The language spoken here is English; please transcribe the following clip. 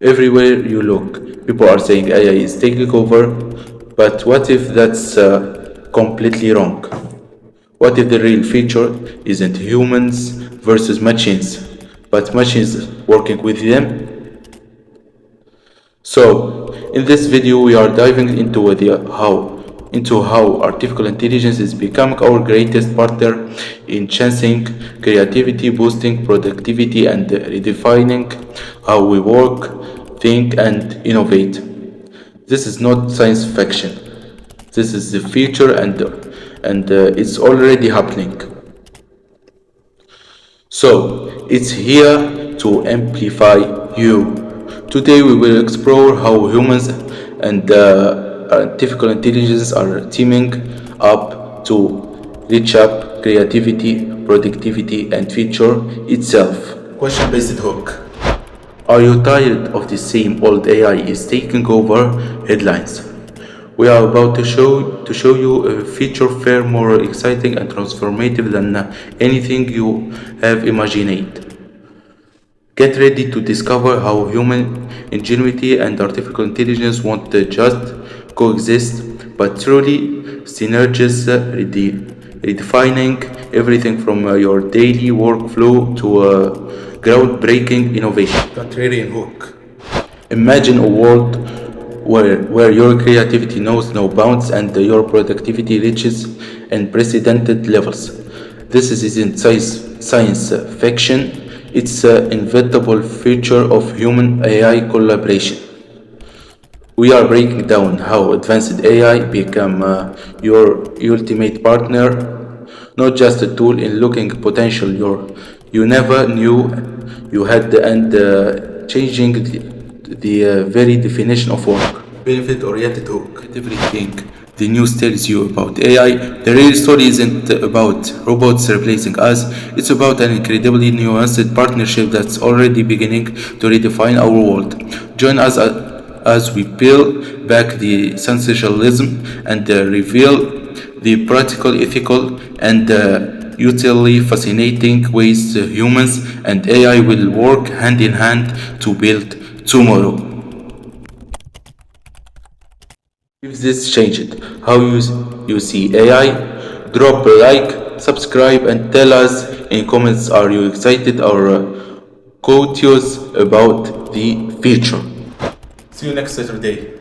Everywhere you look, people are saying AI is taking over, but what if that's completely wrong? What if the real feature isn't humans versus machines, but machines working with them? So, in this video we are diving into how artificial intelligence is becoming our greatest partner in enhancing creativity, boosting productivity, and redefining how we work, think, and innovate. This is not science fiction. This is the future, and it's already happening. So, it's here to amplify you. Today we will explore how humans and artificial intelligence are teaming up to reach up creativity, productivity, and future itself. Question based hook. Are you tired of the same old AI is taking over headlines? We are about to show you a feature far more exciting and transformative than anything you have imagined. Get ready to discover how human ingenuity and artificial intelligence won't just coexist, but truly synergize, redefining everything from your daily workflow to groundbreaking innovation. Contrarian hook. Imagine a world where your creativity knows no bounds and your productivity reaches unprecedented levels. This isn't science fiction, it's an inevitable future of human AI collaboration. We are breaking down how advanced AI become your ultimate partner, not just a tool in looking potential you never knew you had, and changing the very definition of work. Benefit-oriented hook. Everything the news tells you about AI, the real story isn't about robots replacing us. It's about an incredibly nuanced partnership that's already beginning to redefine our world. Join us as we peel back the sensationalism and reveal the practical, ethical, and utterly fascinating ways humans and AI will work hand in hand to build tomorrow. If this changed how you see AI, drop a like, subscribe, and tell us in comments, are you excited or cautious about the future? See you next Saturday.